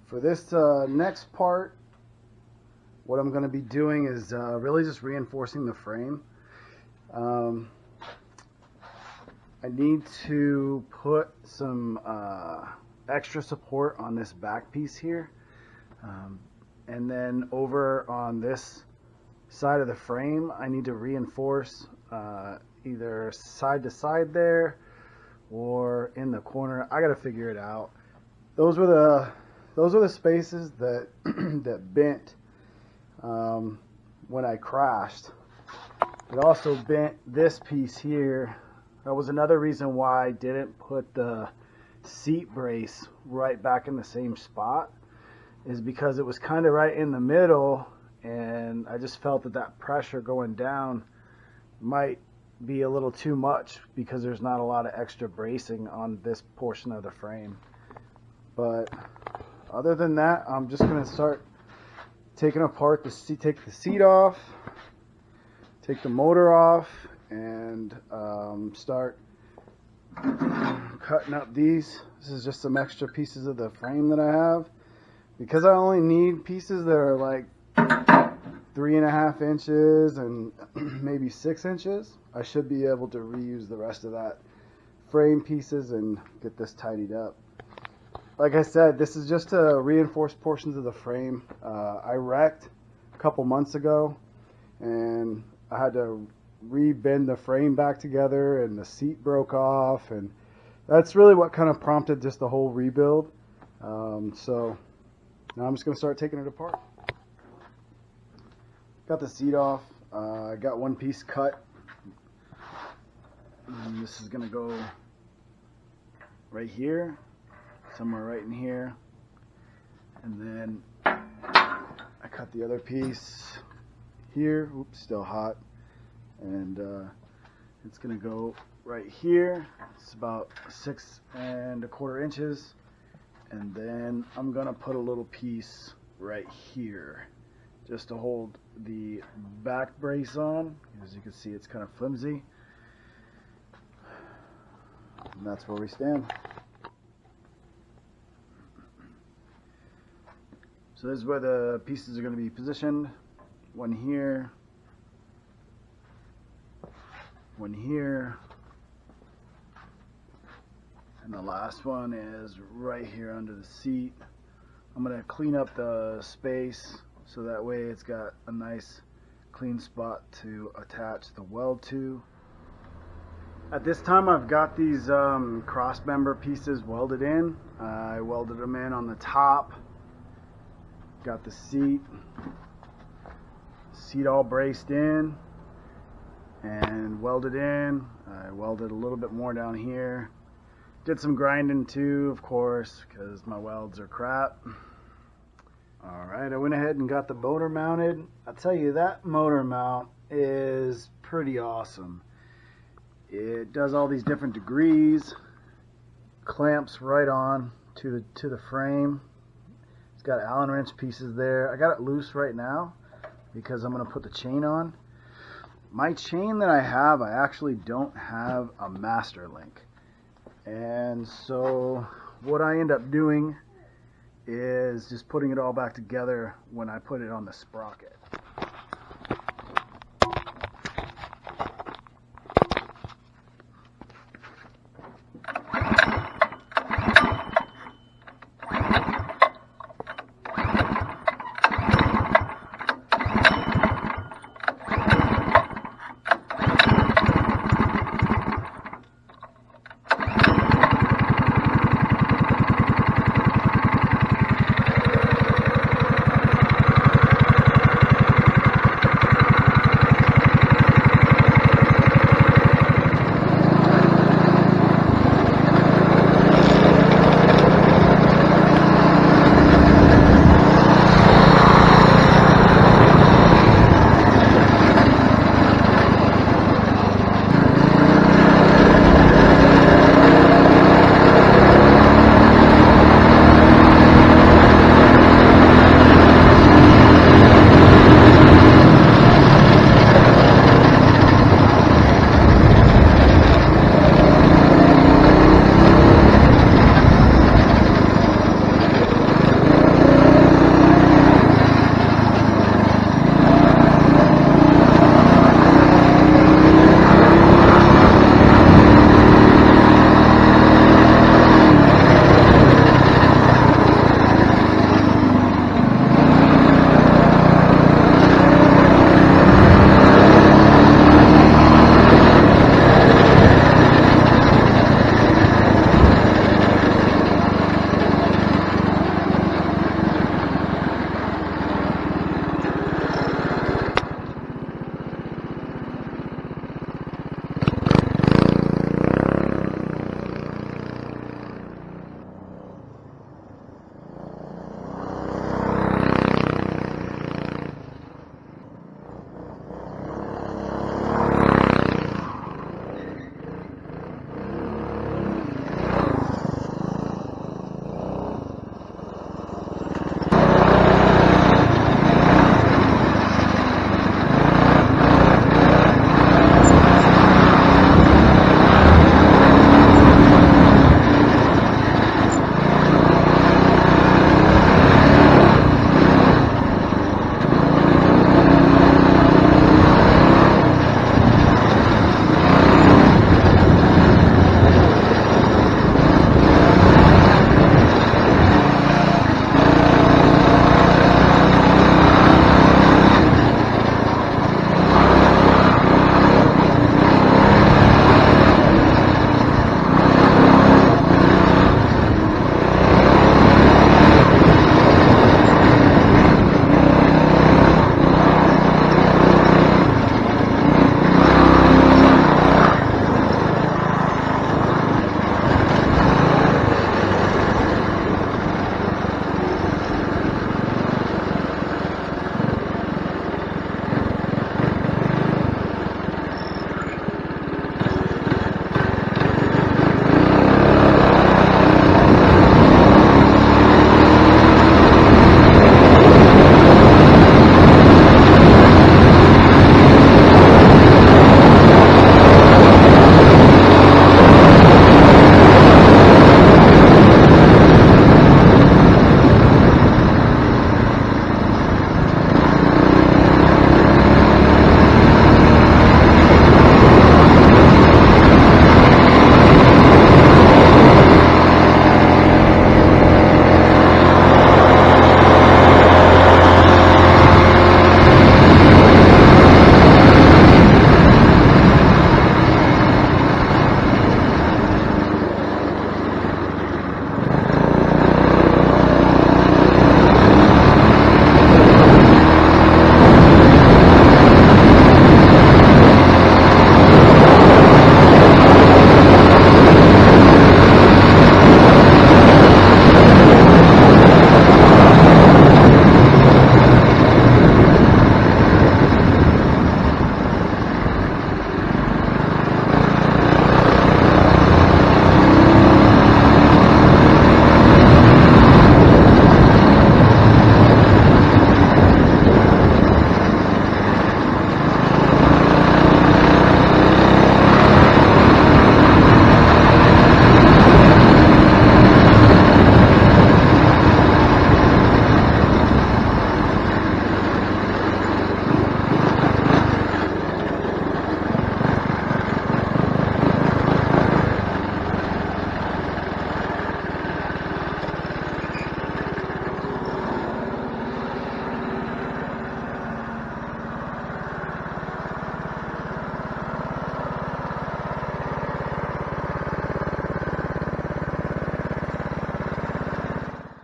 For this next part, what I'm going to be doing is really just reinforcing the frame. I need to put some extra support on this back piece here, and then over on this side of the frame I need to reinforce either side to side there or in the corner. I gotta figure it out. Those were the spaces that that bent when I crashed. It also bent this piece here. That was another reason why I didn't put the seat brace right back in the same spot, is because it was kind of right in the middle, and I just felt that pressure going down might be a little too much because there's not a lot of extra bracing on this portion of the frame. But other than that, I'm just going to start taking apart the seat, take the seat off, take the motor off, and start cutting up these. This is just some extra pieces of the frame that I have. Because I only need pieces that are like 3.5 inches and maybe 6 inches, I should be able to reuse the rest of that frame pieces and get this tidied up. Like I said, this is just to reinforce portions of the frame. I wrecked a couple months ago, and I had to re-bend the frame back together, and the seat broke off, and that's really what kind of prompted just the whole rebuild. So now I'm just going to start taking it apart. Got the seat off. I got one piece cut. And this is going to go right here, somewhere right in here. And then I cut the other piece here. Oops, still hot. And it's going to go right here. It's about 6.25 inches. And then I'm going to put a little piece right here just to hold the back brace on. As you can see, it's kind of flimsy. And that's where we stand. So this is where the pieces are going to be positioned. One here, one here, and the last one is right here under the seat. I'm going to clean up the space so that way it's got a nice clean spot to attach the weld to. At this time I've got these cross member pieces welded in. I welded them in on the top. Got the seat all braced in and welded in. I welded a little bit more down here. Did some grinding too, of course, because my welds are crap. Alright, I went ahead and got the motor mounted. I'll tell you, that motor mount is pretty awesome. It does all these different degrees, clamps right on to the frame. It's got Allen wrench pieces there. I got it loose right now because I'm going to put the chain on. My chain that I have, I actually don't have a master link. And so what I end up doing is just putting it all back together when I put it on the sprocket.